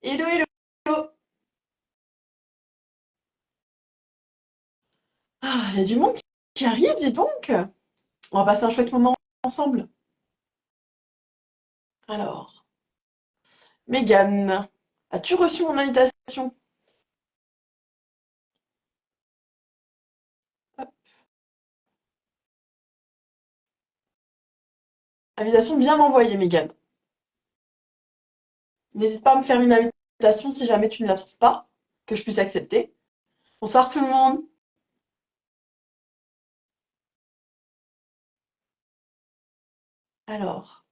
Hello, hello. Ah, il y a du monde qui arrive, dis donc. On va passer un chouette moment ensemble. Alors, Mégane, as-tu reçu mon invitation? Hop. Invitation bien envoyée, Mégane. N'hésite pas à me faire une invitation si jamais tu ne la trouves pas, que je puisse accepter. Bonsoir tout le monde. Alors,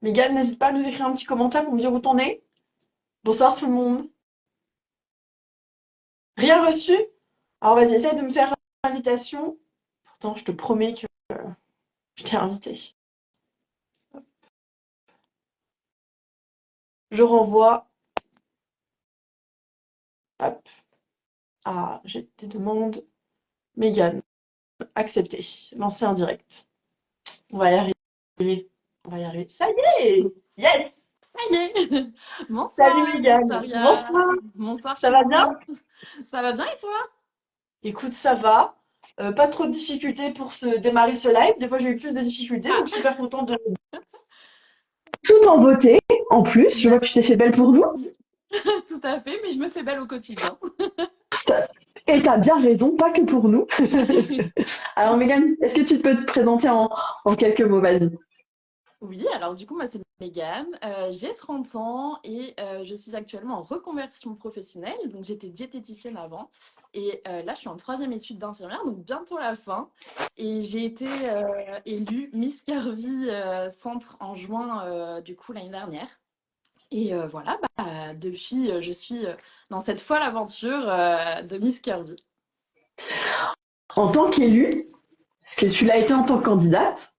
Mégane, n'hésite pas à nous écrire un petit commentaire pour me dire où t'en es. Bonsoir tout le monde. Rien reçu? Alors vas-y, essaye de me faire l'invitation. Pourtant, je te promets que je t'ai invité. Je renvoie. Hop. Ah, j'ai des demandes. Mégane, accepté. Lancer en direct. On va y arriver. On va y arriver. Ça y est! Yes! Ça y est. Salut Bonsoir Mégane. Victoria. Bonsoir. Bonsoir Ça tout va le bien? monde. Ça va bien et toi? Écoute, ça va. Pas trop de difficultés pour démarrer ce live. Des fois, j'ai eu plus de difficultés, Ah, donc super contente de tout en beauté. En plus, je vois que tu t'es merci. fait belle pour nous. Tout à fait, mais je me fais belle au quotidien. Et t'as bien raison, pas que pour nous. Alors Mégane, est-ce que tu peux te présenter en quelques mots, vas-y. Oui, alors du coup, moi c'est Mégane, j'ai 30 ans et je suis actuellement en reconversion professionnelle. Donc j'étais diététicienne avant et là je suis en troisième étude d'infirmière, donc bientôt la fin. Et j'ai été élue Miss Curvy Centre en juin du coup l'année dernière. Et voilà, bah, depuis, je suis dans cette folle aventure de Miss Curvy. En tant qu'élue, est-ce que tu l'as été en tant que candidate?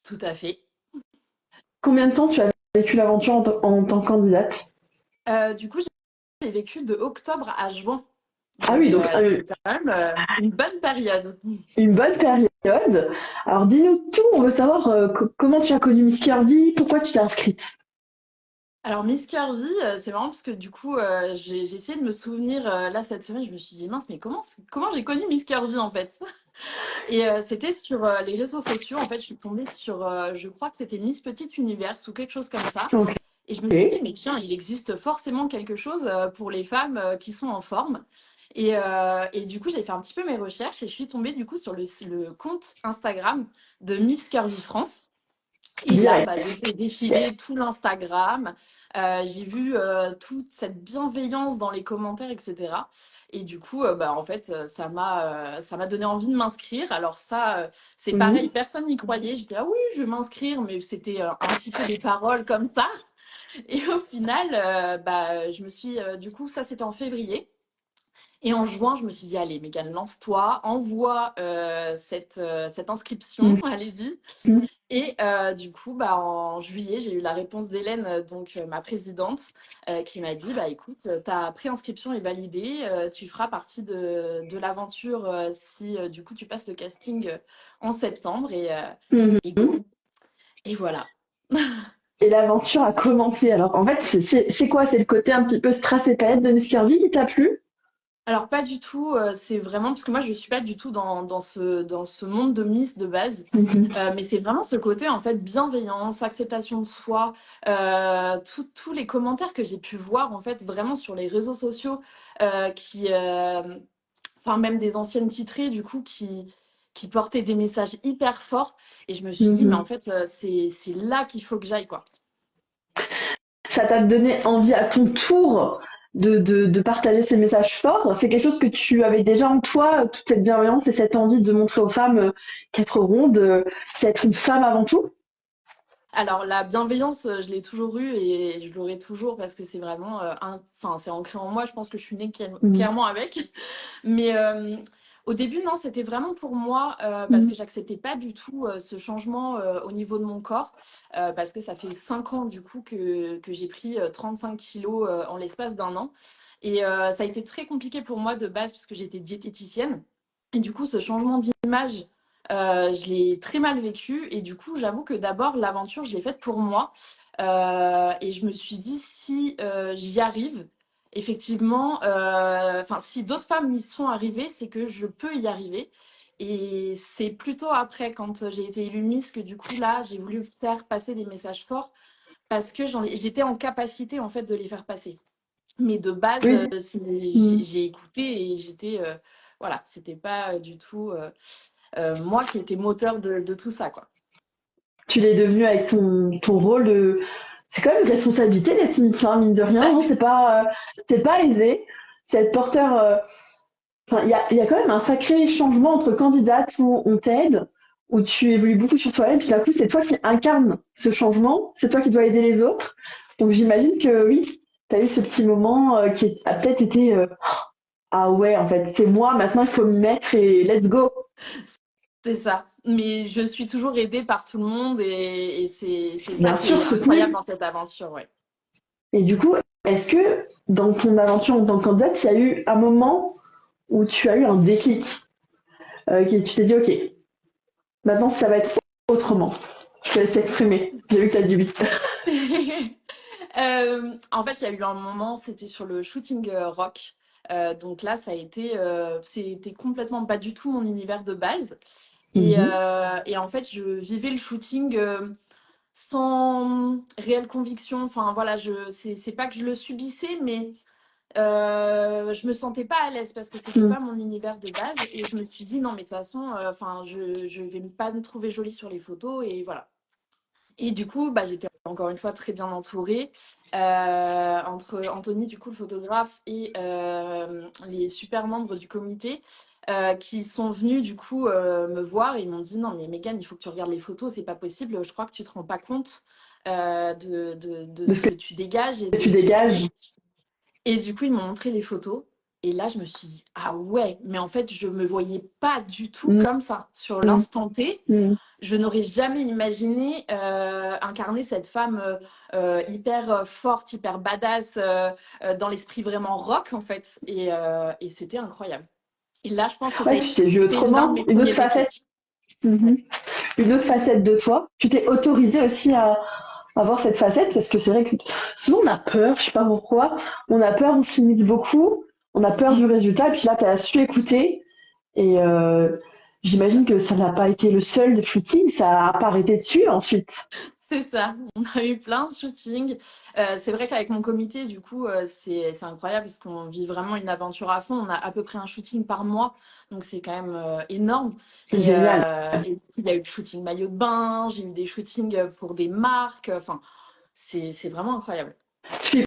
Tout à fait. Combien de temps tu as vécu l'aventure en tant que candidate? Du coup, j'ai vécu de octobre à juin. Ah oui, Donc, donc c'est quand même une bonne période. une bonne période. Alors dis-nous tout, on veut savoir comment tu as connu Miss Curvy, pourquoi tu t'es inscrite. Alors, Miss Curvy, c'est marrant parce que du coup, j'ai essayé de me souvenir là cette semaine. Je me suis dit, mince, mais comment j'ai connu Miss Curvy en fait? Et c'était sur les réseaux sociaux. En fait, je suis tombée sur, je crois que c'était Miss Petite Univers ou quelque chose comme ça. Ok. Et je me suis dit, mais tiens, il existe forcément quelque chose pour les femmes qui sont en forme. Et du coup, j'ai fait un petit peu mes recherches et je suis tombée du coup sur le compte Instagram de Miss Curvy France. Et là, bah, j'ai Direct. fait Yes. défiler tout l'Instagram. J'ai vu toute cette bienveillance dans les commentaires, etc. Et du coup, bah, en fait, ça m'a donné envie de m'inscrire. Alors ça, c'est pareil, Mhm. personne n'y croyait. Je disais, ah oui, je vais m'inscrire, mais c'était un petit peu des paroles comme ça. Et au final, bah, je me suis, du coup, ça c'était en février. Et en juin, je me suis dit, allez, Mégane, lance-toi, envoie cette inscription, allez-y. Et du coup, bah, en juillet, j'ai eu la réponse d'Hélène, donc ma présidente, qui m'a dit, bah écoute, ta préinscription est validée, tu feras partie de l'aventure si du coup tu passes le casting en septembre et Mhm. go. Et voilà. Et l'aventure a commencé. Alors en fait, c'est quoi? C'est le côté un petit peu strass et paillettes de Miss Curvy qui t'a plu? Alors pas du tout, c'est vraiment parce que moi je suis pas du tout dans ce monde de Miss de base. Mhm. Mais c'est vraiment ce côté en fait bienveillance, acceptation de soi, tous les commentaires que j'ai pu voir en fait vraiment sur les réseaux sociaux, enfin même des anciennes titrées du coup qui portaient des messages hyper forts. Et je me suis dit mais en Mhm. fait c'est là qu'il faut que j'aille quoi. Ça t'a donné envie à ton tour de partager ces messages forts. C'est quelque chose que tu avais déjà en toi, toute cette bienveillance et cette envie de montrer aux femmes qu'être ronde, c'est être une femme avant tout. Alors la bienveillance, je l'ai toujours eue et je l'aurai toujours parce que c'est vraiment enfin c'est ancré en moi. Je pense que je suis née Mhm. clairement avec. Mais au début, non, c'était vraiment pour moi parce Mhm. que j'acceptais pas du tout ce changement au niveau de mon corps parce que ça fait 5 ans du coup que j'ai pris 35 kilos en l'espace d'un an. Et ça a été très compliqué pour moi de base puisque j'étais diététicienne. Et du coup, ce changement d'image Je l'ai très mal vécu et du coup, j'avoue que d'abord, l'aventure, je l'ai faite pour moi. Et je me suis dit, si j'y arrive, effectivement, enfin, si d'autres femmes y sont arrivées, c'est que je peux y arriver. Et c'est plutôt après, quand j'ai été élue Miss, que du coup, là, j'ai voulu faire passer des messages forts parce que j'étais en capacité, en fait, de les faire passer. Mais de base, Oui. Mm. j'ai écouté et j'étais, voilà, c'était pas du tout moi qui étais moteur de tout ça, quoi. Tu l'es devenu avec ton rôle de. C'est quand même une responsabilité d'être Miss, hein, mine de Tout rien. à Hein, fait. c'est pas aisé. C'est être porteur. Enfin, il y a quand même un sacré changement entre candidate où on t'aide, où tu évolues beaucoup sur toi-même, puis d'un coup, c'est toi qui incarne ce changement, c'est toi qui dois aider les autres. Donc j'imagine que oui, tu as eu ce petit moment qui a peut-être été ah ouais, en fait, c'est moi, maintenant il faut m'y mettre et let's go. C'est ça. Mais je suis toujours aidée par tout le monde et c'est ça Bien qui sûr, est incroyable soutenu. dans cette aventure, ouais. Et du coup, est-ce que dans ton aventure en tant que candidate, il y a eu un moment où tu as eu un déclic, qui tu t'es dit, ok, maintenant ça va être autrement. Je te laisse exprimer. J'ai vu que tu as dit oui. En fait, il y a eu un moment, c'était sur le shooting rock. Donc là, c'était complètement pas du tout mon univers de base. Mhm. Et en fait, je vivais le shooting sans réelle conviction. Enfin, voilà, c'est pas que je le subissais, mais je me sentais pas à l'aise parce que c'était Mm. pas mon univers de base. Et je me suis dit, non, mais de toute façon, enfin, je vais pas me trouver jolie sur les photos. Et voilà. Et du coup, bah, j'étais encore une fois très bien entourée entre Anthony, du coup, le photographe, et les super membres du comité qui sont venus du coup me voir et ils m'ont dit non mais Megan, il faut que tu regardes les photos, c'est pas possible, je crois que tu te rends pas compte de De ce ce que tu dégages et que de tu ce que tu dégages. es. Et du coup, ils m'ont montré les photos. Et là, je me suis dit, ah ouais, mais en fait, je me voyais pas du tout Mm, comme ça. Sur mm, l'instant T, mm. je n'aurais jamais imaginé incarner cette femme hyper forte, hyper badass, dans l'esprit vraiment rock, en fait. Et c'était incroyable. Et là, je pense que ça a Ouais, tu t'es vu été l'un de autrement. mes Une autre premiers facette. déclics. Mhm. Ouais. Une autre facette de toi. Tu t'es autorisé aussi à avoir cette facette parce que c'est vrai que souvent on a peur, je sais pas pourquoi. On a peur, on s'imite beaucoup, on a peur du Mm, résultat. Et puis là, tu as su écouter. Et c'est j'imagine ça. que ça n'a pas été le seul shooting, ça a pas arrêté dessus ensuite. C'est ça, on a eu plein de shootings. C'est vrai qu'avec mon comité, du coup, c'est incroyable parce qu'on vit vraiment une aventure à fond. On a à peu près un shooting par mois, donc c'est quand même énorme. C'est génial. Et il y a eu le shooting maillot de bain, j'ai eu des shootings pour des marques. Enfin, c'est vraiment incroyable. Tu y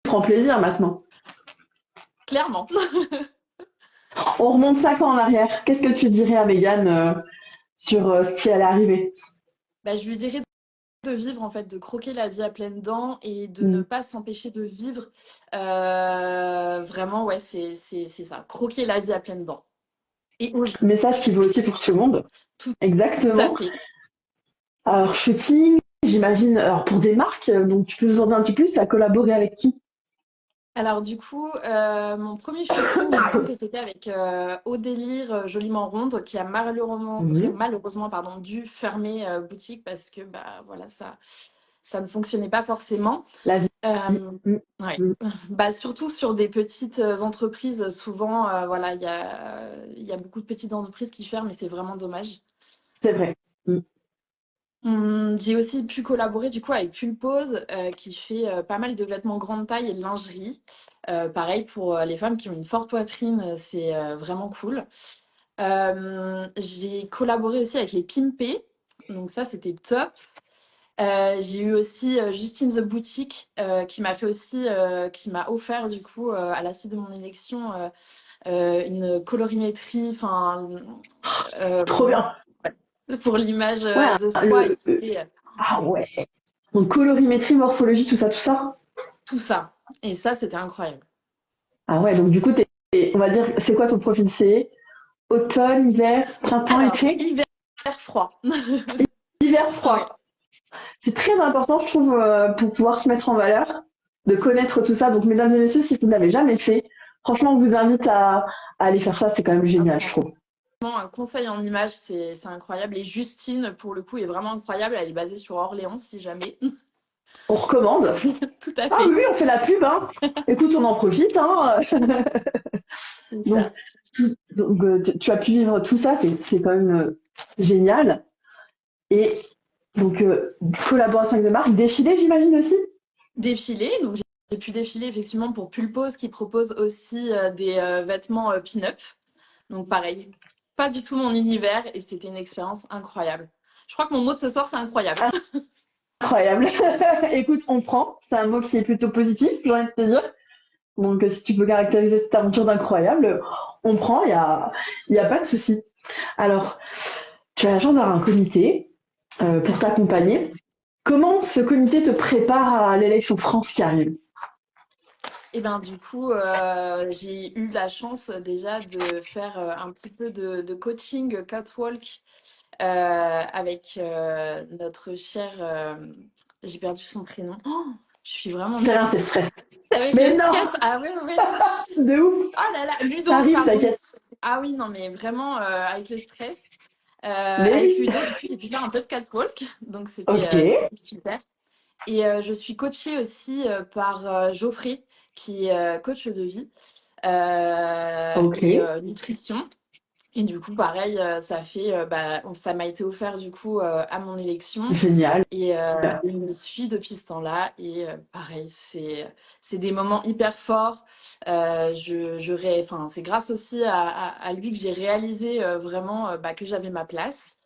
prends plaisir maintenant. Clairement. On remonte 5 ans en arrière. Qu'est-ce que tu dirais à Megan sur ce qui allait arriver? Bah, je lui dirais de vivre, en fait, de croquer la vie à pleines dents et de ne Mm. pas s'empêcher de vivre. Vraiment, ouais, c'est ça. Croquer la vie à pleines dents. Et oser, Message qui vaut aussi pour tout le monde. tout à Exactement. fait. Alors, shooting, j'imagine, alors pour des marques, donc tu peux nous en dire un petit plus, tu as collaboré avec qui? Alors du coup, mon premier shooting, il me semble que c'était avec Au Délire Joliment Ronde, qui a Mhm. malheureusement pardon, dû fermer boutique parce que bah voilà ça ne fonctionnait pas forcément. La vie. Euh, Mm, ouais. mm. Bah, surtout sur des petites entreprises, souvent voilà il y a beaucoup de petites entreprises qui ferment et c'est vraiment dommage. C'est vrai. Mm. J'ai aussi pu collaborer du coup avec Pulpose qui fait pas mal de vêtements grande taille et de lingerie. Pareil pour les femmes qui ont une forte poitrine, c'est vraiment cool. J'ai collaboré aussi avec les Pimpé, donc ça c'était top. J'ai eu aussi Justine The Boutique qui m'a fait aussi, qui m'a offert du coup à la suite de mon élection une colorimétrie, enfin Trop bien. pour l'image Ouais, de soi et le, c'était ah ouais. Donc colorimétrie, morphologie, tout ça, tout ça. tout ça. Et ça, c'était incroyable. Ah ouais, donc du coup, on va dire, c'est quoi ton profil? C'est automne, hiver, printemps, Alors, été? hiver froid. Hiver Ouais. froid. C'est très important, je trouve, pour pouvoir se mettre en valeur, de connaître tout ça. Donc, mesdames et messieurs, si vous n'avez jamais fait, franchement, on vous invite à aller faire ça. C'est quand même Ah, génial, je franchement, trouve. un conseil en images, c'est incroyable. Et Justine, pour le coup, est vraiment incroyable. Elle est basée sur Orléans, si jamais. On recommande. Tout à Ah oui, fait. oui, on fait la pub, hein. Écoute, on en profite, hein. C'est Donc, ça. tu as pu vivre tout ça, c'est quand même génial. Et donc, collaboration avec des marques, défilé, j'imagine aussi. Défilé, donc j'ai pu défiler effectivement pour Pulpose qui propose aussi des vêtements pin-up. Donc pareil, pas du tout mon univers et c'était une expérience incroyable. Je crois que mon mot de ce soir, c'est incroyable. Incroyable. Écoute, on prend. C'est un mot qui est plutôt positif, j'ai envie de te dire. Donc, si tu peux caractériser cette aventure d'incroyable, on prend, y a pas de souci. Alors, tu as la chance d'avoir un comité pour t'accompagner. Comment ce comité te prépare à l'élection France qui arrive? Et ben du coup, j'ai eu la chance déjà de faire un petit peu de coaching catwalk avec notre cher, j'ai perdu son prénom. Oh, je suis vraiment C'est nulle. rien, c'est le stress. C'est avec le Mais non, stress. Ah oui, oui. de ouf. Oh là là, Ça Ludo, arrive, pardon. t'inquiète. Ah oui, non, mais vraiment, avec le stress. Mais Avec oui. Ludo, du coup, j'ai pu faire un peu de catwalk. Donc, Ok, c'était super. Et je suis coachée aussi par Geoffrey, qui est coach de vie ok. et nutrition. Et du coup, pareil, ça m'a été offert du coup à mon élection. Génial. Et je me suis depuis ce temps-là. Et pareil, c'est des moments hyper forts. Enfin, c'est grâce aussi à lui que j'ai réalisé vraiment que j'avais ma place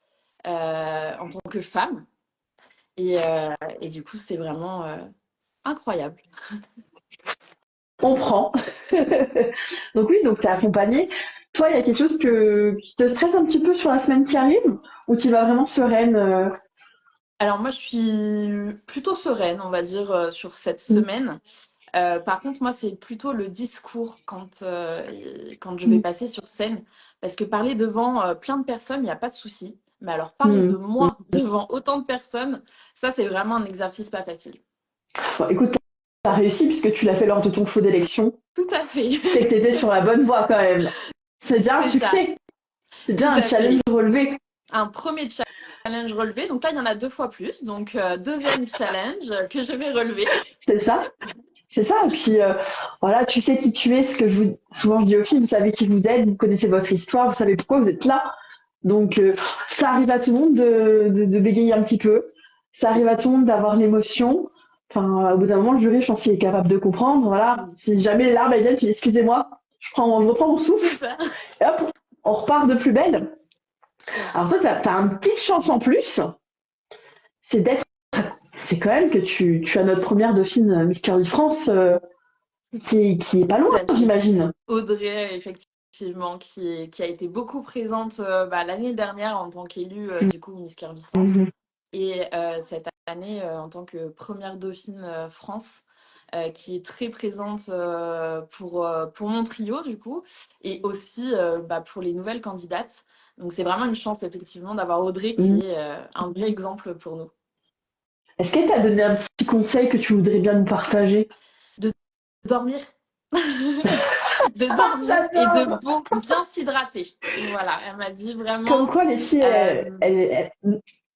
en tant que femme. Et du coup, c'est vraiment incroyable. On prend. Donc oui, donc t'es accompagnée. Toi, il y a quelque chose qui te stresse un petit peu sur la semaine qui arrive ou tu vas vraiment sereine Alors moi, je suis plutôt sereine, on va dire, sur cette mm, semaine. Par contre, moi, c'est plutôt le discours quand je vais mm, passer sur scène. Parce que parler devant plein de personnes, il n'y a pas de souci. Mais alors, parler de mm. moi devant autant de personnes, ça, c'est vraiment un exercice pas facile. Bon, écoute, t'as réussi puisque tu l'as fait lors de ton show d'élection. Tout à fait. C'est que t'étais sur la bonne voie quand même. C'est déjà un C'est ça. succès. C'est déjà Tout un à challenge fait. relevé. Un premier challenge relevé. Donc là, il y en a 2 fois plus. Donc, deuxième challenge que je vais relever. C'est ça. C'est ça. Et puis voilà, tu sais qui tu es. Ce que souvent je dis aux filles, vous savez qui vous êtes, vous connaissez votre histoire, vous savez pourquoi vous êtes là. Donc ça arrive à tout le monde de bégayer un petit peu. Ça arrive à tout le monde d'avoir l'émotion. Enfin, au bout d'un moment, le jury, je pense qu'il est capable de comprendre. Voilà. Si jamais les larmes elles viennent, je dis excusez-moi, je reprends mon C'est souffle ça. et hop, on repart de plus belle. Très Alors bien. toi, t'as une petite chance en plus, c'est d'être, c'est quand même que tu as notre première dauphine Miss Curly France qui est pas loin, Tout à fait. j'imagine. Audrey, effectivement, qui a été beaucoup présente l'année dernière en tant qu'élue, du coup, Miss Curvy Centre. Mhm. Et cette année, en tant que première dauphine France, qui est très présente pour mon trio, du coup, et aussi pour les nouvelles candidates. Donc, c'est vraiment une chance, effectivement, d'avoir Audrey Mhm. qui est un vrai exemple pour nous. Est-ce qu'elle t'a donné un petit conseil que tu voudrais bien nous partager? De dormir. De dormir et de J'adore. bien s'hydrater. Voilà, elle m'a dit Comme vraiment. quoi les filles, euh,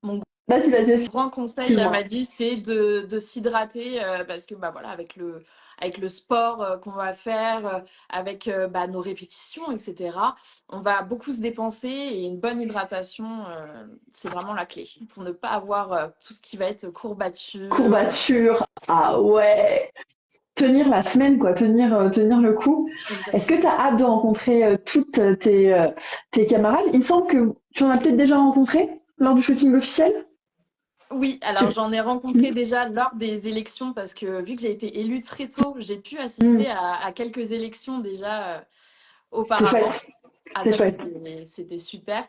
mon vas-y, vas-y, grand conseil, elle excuse-moi. m'a dit, c'est de s'hydrater parce que voilà, avec le sport qu'on va faire, avec nos répétitions, etc., on va beaucoup se dépenser et une bonne hydratation, c'est vraiment la clé pour ne pas avoir tout ce qui va être courbature. Courbature. C'est Ah ouais. Tenir la semaine, quoi, tenir le coup. Est-ce que tu exactement. as hâte de rencontrer toutes tes camarades? Il me semble que tu en as peut-être déjà rencontré lors du shooting officiel. Oui, alors Tu- j'en ai rencontré déjà lors des élections parce que vu que j'ai été élue très tôt, j'ai pu assister Hmm, à quelques élections déjà c'est auparavant. chouette, Ah, c'est ça, chouette. c'était super.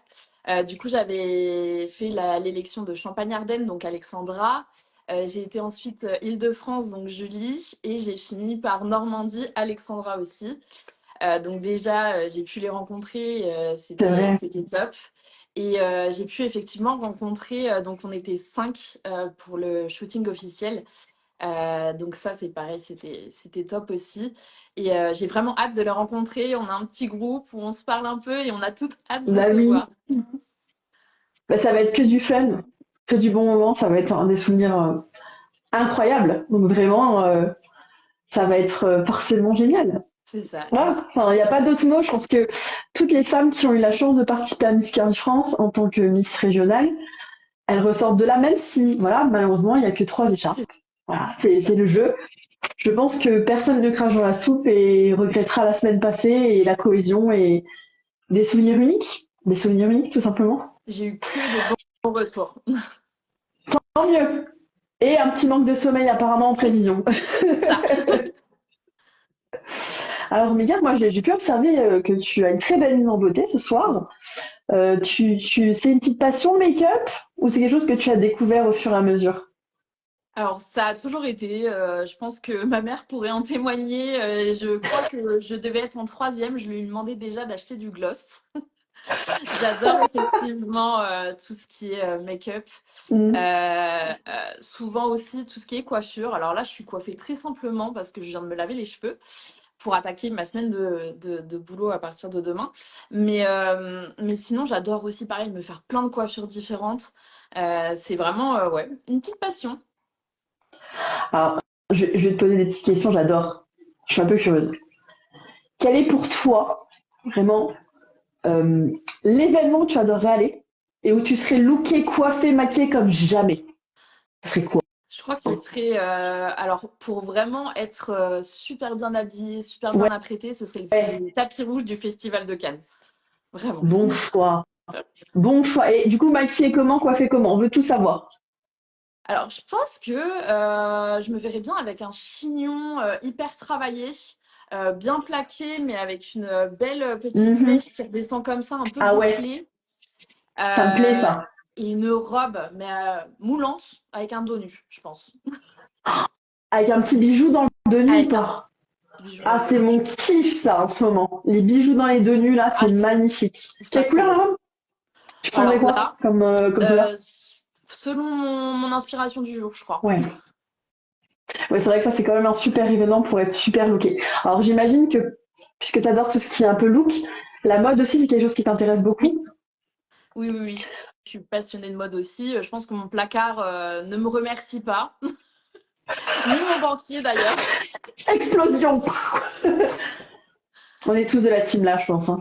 Du coup, j'avais fait l'élection de Champagne-Ardenne, donc Alexandra. J'ai été ensuite Île-de-France, donc Julie. Et j'ai fini par Normandie, Alexandra aussi. Donc déjà, j'ai pu les rencontrer, C'est vrai. c'était top. Et j'ai pu effectivement rencontrer, donc on était 5 pour le shooting officiel. Donc ça, c'est pareil, c'était top aussi. Et j'ai vraiment hâte de le rencontrer. On a un petit groupe où on se parle un peu et on a toutes hâte de Bah se oui, voir. bah, ça va être que du fun, que du bon moment, ça va être un des souvenirs incroyables. Donc vraiment, ça va être forcément génial. C'est ça. Voilà, enfin, il n'y a pas d'autre mot. Je pense que toutes les femmes qui ont eu la chance de participer à Miss Curvy France en tant que Miss régionale, elles ressortent de là, même si, voilà, malheureusement, il n'y a que 3 écharpes. C'est Voilà, ça. c'est le jeu. Je pense que personne ne crache dans la soupe et regrettera la semaine passée et la cohésion et des souvenirs uniques. Des souvenirs uniques, tout simplement. J'ai eu que de bons retours. Tant mieux. Et un petit manque de sommeil apparemment en prévision. Ça. Alors Mégane, moi j'ai pu observer que tu as une très belle mise en beauté ce soir. C'est une petite passion le make-up ou c'est quelque chose que tu as découvert au fur et à mesure? Alors, ça a toujours été, je pense que ma mère pourrait en témoigner. Je crois que je devais être en troisième. Je lui ai demandé déjà d'acheter du gloss. J'adore effectivement tout ce qui est make-up. Mm. Souvent aussi tout ce qui est coiffure. Alors là, je suis coiffée très simplement parce que je viens de me laver les cheveux pour attaquer ma semaine de boulot à partir de demain. Mais sinon, j'adore aussi, pareil, me faire plein de coiffures différentes. C'est vraiment ouais, une petite passion. Alors, je vais te poser des petites questions, j'adore. Je suis un peu curieuse. Quel est pour toi vraiment euh, l'événement où tu adorerais aller et où tu serais lookée, coiffée, maquillée comme jamais? Ce serait quoi? Je crois que ce serait, alors pour vraiment être super bien habillée, super Ouais, bien apprêtée, ce serait le tapis rouge du Festival de Cannes. Vraiment. bon choix. Bon choix. Et du coup, maquillée comment, coiffée comment? On veut tout savoir. Alors, je pense que je me verrais bien avec un chignon hyper travaillé, bien plaqué, mais avec une belle petite Mhm. mèche qui redescend comme ça, un peu Ah ouais, bouclée, ça me plaît euh, ça. et une robe, mais moulante, avec un dos nu, je pense. Avec un petit bijou dans le deux nus ou Avec un pas? petit bijou dans Ah, le dos c'est nu. mon kiff ça en ce moment. Les bijoux dans les deux nus là, Ah, c'est magnifique. ça Quelle c'est couleur beau. la robe? Tu prendrais Alors quoi là, comme couleur? euh, selon mon inspiration du jour, je crois. Ouais. Ouais, c'est vrai que ça c'est quand même un super événement pour être super looké. Alors j'imagine que puisque tu adores tout ce qui est un peu look, la mode aussi c'est quelque chose qui t'intéresse Oui, beaucoup. oui, oui, oui. Je suis passionnée de mode aussi. Je pense que mon placard ne me remercie pas, ni mon banquier d'ailleurs. Explosion! On est tous de la team là, je pense, hein.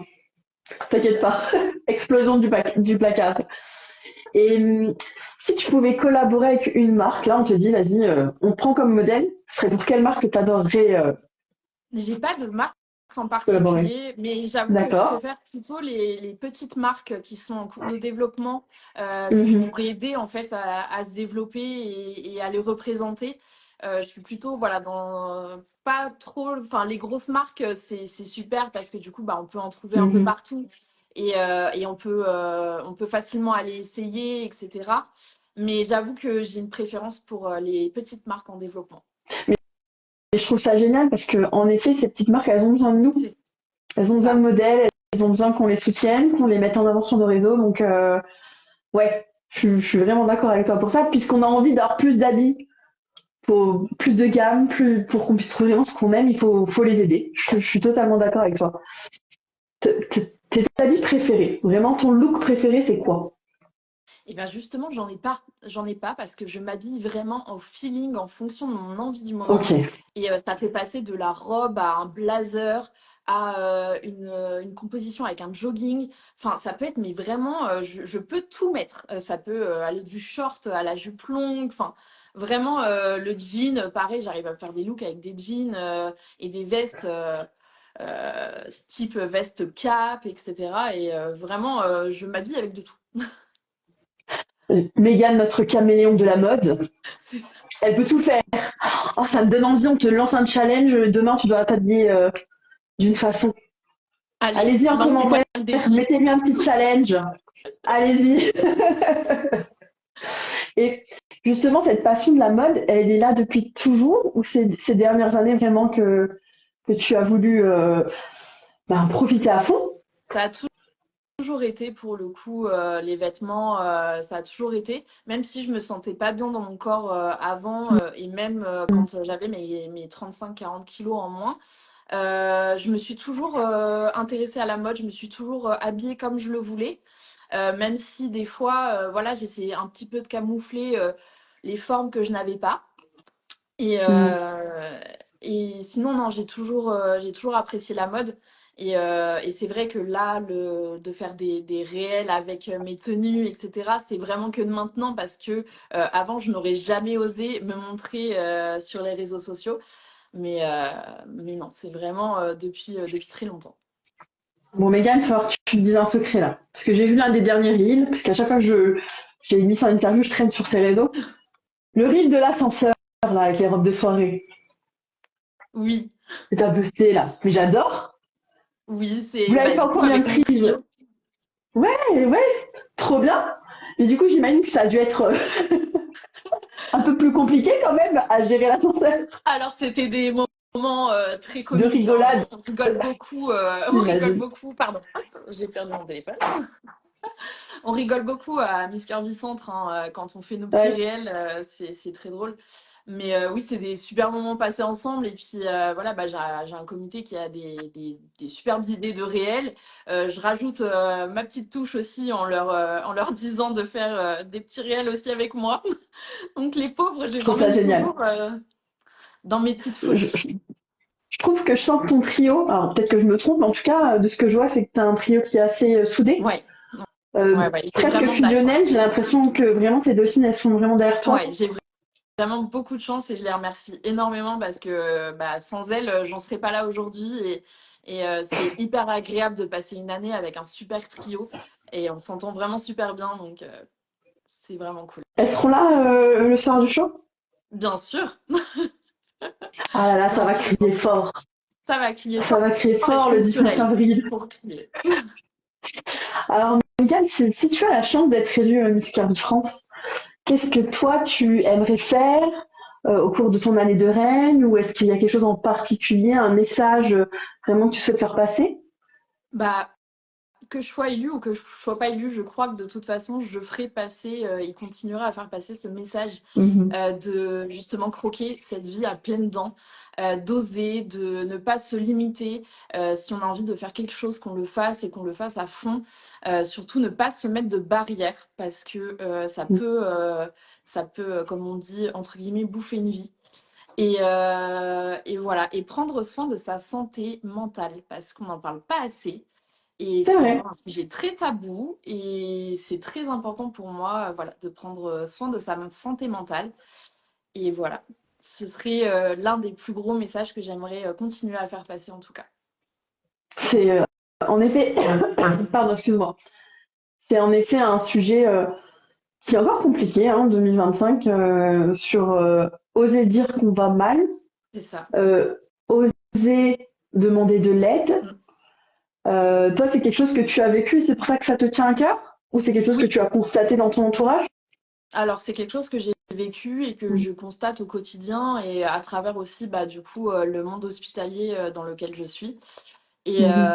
T'inquiète pas. Explosion du placard. Et si tu pouvais collaborer avec une marque, là on te dit vas-y, on te prend comme modèle, ce serait pour quelle marque que tu adorerais J'ai pas de marque en collaborer? particulier, mais j'avoue que je D'accord. préfère plutôt les petites marques qui sont en cours de développement, que je Mhm. pourrais aider en fait à se développer et à les représenter. Je suis plutôt voilà dans pas trop, enfin les grosses marques c'est super parce que du coup bah on peut en trouver un peu Mhm. partout et on peut facilement aller essayer etc. Mais j'avoue que j'ai une préférence pour les petites marques en développement. Et je trouve ça génial parce que en effet, ces petites marques, elles ont besoin de nous. C'est Elles ont besoin de ça. modèles, elles ont besoin qu'on les soutienne, qu'on les mette en avant sur nos réseaux. Donc ouais, je suis vraiment d'accord avec toi pour ça, puisqu'on a envie d'avoir plus d'habits, plus de gamme, plus pour qu'on puisse trouver ce qu'on aime, faut les aider. Je suis totalement d'accord avec toi. Tes habits préférés, vraiment ton look préféré, c'est quoi? Et bien justement, j'en ai pas. J'en ai pas parce que je m'habille vraiment en feeling, en fonction de mon envie du moment. Ok. Et ça peut passer de la robe à un blazer, à une composition avec un jogging. Enfin, ça peut être, mais vraiment, je peux tout mettre. Ça peut aller du short à la jupe longue. Enfin, vraiment, le jean, pareil, j'arrive à me faire des looks avec des jeans et des vestes. Type veste cap, etc. Et vraiment, je m'habille avec de tout. Mégane, notre caméléon de la mode, C'est ça. elle peut tout faire. Oh, ça me donne envie, on te lance un challenge. Demain, tu dois t'habiller d'une façon. Allez, Allez-y en lancez-moi commentaire, le défi. mettez-lui un petit challenge. Allez-y. Et justement, cette passion de la mode, elle est là depuis toujours ou c'est ces dernières années vraiment que tu as voulu profiter à fond? Ça a toujours toujours été pour le coup, les vêtements, ça a toujours été. Même si je me sentais pas bien dans mon corps avant et même Mm. quand j'avais mes 35-40 kilos en moins, je me suis toujours intéressée à la mode, je me suis toujours habillée comme je le voulais. Même si des fois, voilà, j'essayais un petit peu de camoufler les formes que je n'avais pas. Et, Mm. euh, et sinon, non, j'ai toujours apprécié la mode. Et c'est vrai que là, de faire des réels avec mes tenues, etc., c'est vraiment que de maintenant parce que avant, je n'aurais jamais osé me montrer sur les réseaux sociaux. Mais non, c'est vraiment depuis très longtemps. Bon, Mégane, il va falloir que tu me dises un secret là. Parce que j'ai vu l'un des derniers reels, parce qu'à chaque fois que j'ai mis ça en interview, je traîne sur ses réseaux. Le reel de l'ascenseur, là, avec les robes de soirée, Oui, que t'as posté là. Mais j'adore. oui, Vous c'est l'avez bah, fait du en coup combien de avec mon prises? trio. Ouais, ouais, trop bien. Mais du coup, j'imagine que ça a dû être un peu plus compliqué quand même à gérer l'ascenseur. Alors, c'était des moments très De comiques, hein. rigolade, On rigole beaucoup, on rigole j'imagine. beaucoup, pardon, j'ai perdu mon téléphone. On rigole beaucoup à Miss Curvy Centre hein, quand on fait nos petits Ouais, réels, c'est très drôle. Mais oui, c'est des super moments passés ensemble. Et puis voilà, bah, j'ai un comité qui a des superbes idées de réels. Je rajoute ma petite touche aussi en leur disant de faire des petits réels aussi avec moi. Donc les pauvres, je je les trouve ça emmène génial. toujours dans mes petites Je, folies. je- je trouve que je sens que ton trio, alors peut-être que je me trompe, mais en tout cas, de ce que je vois, c'est que tu as un trio qui est assez soudé, Ouais, ouais, ouais. J'ai presque vraiment de la fusionnel. J'ai chance. l'impression que vraiment tes dauphines, elles sont vraiment derrière Ouais, toi. j'ai vraiment beaucoup de chance et je les remercie énormément parce que bah, sans elles, j'en serais pas là aujourd'hui et c'est hyper agréable de passer une année avec un super trio et on s'entend vraiment super bien donc c'est vraiment cool. Elles seront là le soir du show? Bien sûr, Ah là là, ça bien va sûr, bien crier sûr. fort. Ça va crier Ça fort va crier et je fort le compte sur 19 elle avril. pour crier. Alors, Mégane, si tu as la chance d'être élue Miss Curvy France, qu'est-ce que toi, tu aimerais faire au cours de ton année de reine? Ou est-ce qu'il y a quelque chose en particulier, un message vraiment que tu souhaites faire passer? Bah, que je sois élue ou que je sois pas élue, je crois que de toute façon, je ferai passer et continuerai à faire passer ce message Mhm. de justement croquer cette vie à pleines dents, d'oser, de ne pas se limiter. Si on a envie de faire quelque chose, qu'on le fasse et qu'on le fasse à fond. Surtout ne pas se mettre de barrières parce que ça peut, comme on dit, entre guillemets, bouffer une vie. Et voilà, et prendre soin de sa santé mentale parce qu'on n'en parle pas assez. Et C'est c'est vrai. encore un sujet très tabou et c'est très important pour moi, voilà, de prendre soin de sa santé mentale. Et voilà, ce serait l'un des plus gros messages que j'aimerais continuer à faire passer en tout cas. C'est en effet, pardon, excuse-moi. C'est en effet un sujet qui est encore compliqué, hein, 2025, sur oser dire qu'on va mal, C'est ça. euh, oser demander de l'aide. Mm. Toi, c'est quelque chose que tu as vécu, c'est pour ça que ça te tient à cœur? Ou c'est quelque chose que Oui, tu as constaté dans ton entourage? alors c'est quelque chose que j'ai vécu et que Mm. je constate au quotidien et à travers aussi bah, du coup le monde hospitalier dans lequel je suis. Mhm.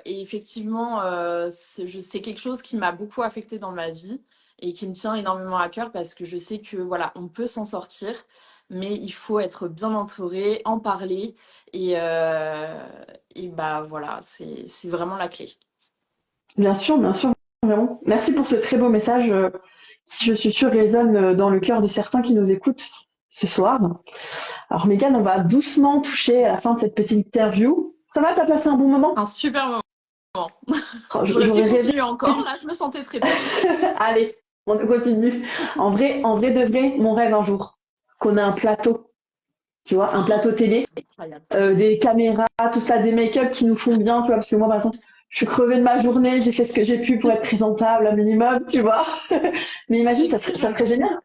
Et effectivement, c'est quelque chose qui m'a beaucoup affectée dans ma vie et qui me tient énormément à cœur parce que je sais que voilà, on peut s'en sortir, mais il faut être bien entouré, en parler et bah voilà, c'est vraiment la clé. Bien sûr, vraiment. Merci pour ce très beau message qui, je suis sûre, résonne dans le cœur de certains qui nous écoutent ce soir. Alors, Mégane, on va doucement toucher à la fin de cette petite interview. Ça va, t'as passé un bon moment? Un super moment. Oh, J'aurais pu j'aurais rêvé. continuer encore, là je me sentais très bien. Allez, on continue. En vrai de vrai, mon rêve un jour, qu'on ait un plateau, tu vois, un plateau télé, Incroyable. des caméras, tout ça, des make-up qui nous font bien, tu vois, parce que moi, par exemple, je suis crevée de ma journée, j'ai fait ce que j'ai pu pour être présentable, un minimum, tu vois. Mais imagine, C'est très ça serait gentil. génial.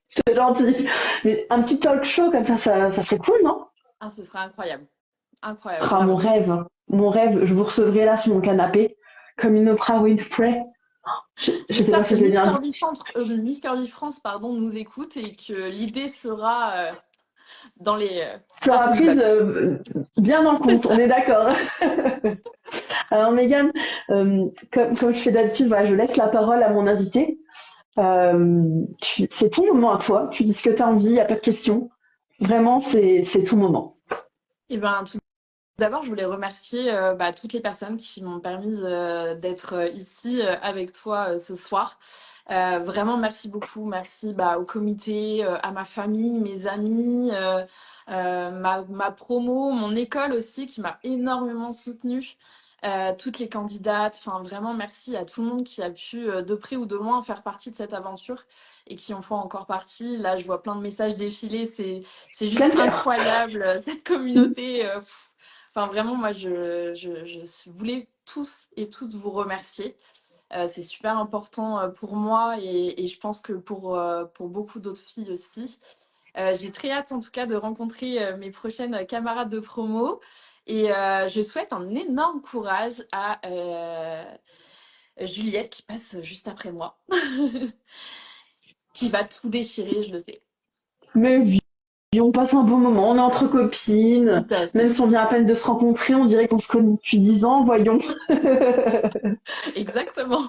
C'est gentil. Mais un petit talk show comme ça serait cool, non? Ah, ce serait incroyable. Incroyable, Ah, vraiment. mon rêve, je vous recevrai là sur mon canapé, comme une Oprah Winfrey. Je sais pas J'espère que si je vais Miss bien le Curvy Centre, Miss Curvy France, pardon, nous écoute et que l'idée sera dans les Sera starting prise blocks. bien en C'est compte, on ça. est d'accord. Alors Mégane, comme je fais d'habitude, voilà, je laisse la parole à mon invité. C'est ton moment à toi, tu dis ce que tu as envie, il n'y a pas de question. Vraiment, c'est ton moment. Et ben, tout d'abord, je voulais remercier toutes les personnes qui m'ont permis d'être ici avec toi ce soir. Vraiment, merci beaucoup. Merci au comité, à ma famille, mes amis, ma promo, mon école aussi qui m'a énormément soutenue. Toutes les candidates, enfin vraiment merci à tout le monde qui a pu de près ou de loin faire partie de cette aventure et qui en font encore partie. Là, je vois plein de messages défiler, c'est juste Quel cœur. incroyable cette communauté. Enfin, vraiment, moi, je voulais tous et toutes vous remercier. C'est super important pour moi et je pense que pour beaucoup d'autres filles aussi. J'ai très hâte, en tout cas, de rencontrer mes prochaines camarades de promo. Et je souhaite un énorme courage à Juliette, qui passe juste après moi, qui va tout déchirer, je le sais. Mais oui, on passe un bon moment, on est entre Tout copines, à même fait. si on vient à peine de se rencontrer, on dirait qu'on se connaît depuis 10 ans, voyons. Exactement.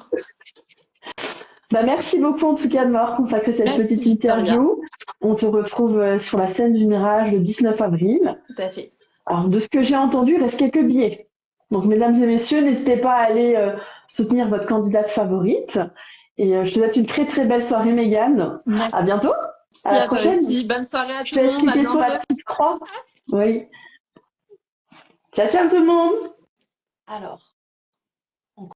Bah, merci beaucoup en tout cas de m'avoir consacré cette Merci, petite Victoria. interview. On te retrouve sur la scène du Mirage le 19 avril. Tout à fait. Alors, de ce que j'ai entendu, il reste quelques billets. Donc, mesdames et messieurs, n'hésitez pas à aller soutenir votre candidate favorite. Et je te souhaite une très très belle soirée, Mégane. À bientôt, à Merci la à toi prochaine. aussi. Bonne soirée à Je tout te le laisse monde. À cliquer sur la bientôt. petite croix. Oui. Ciao, ciao tout le monde. Alors.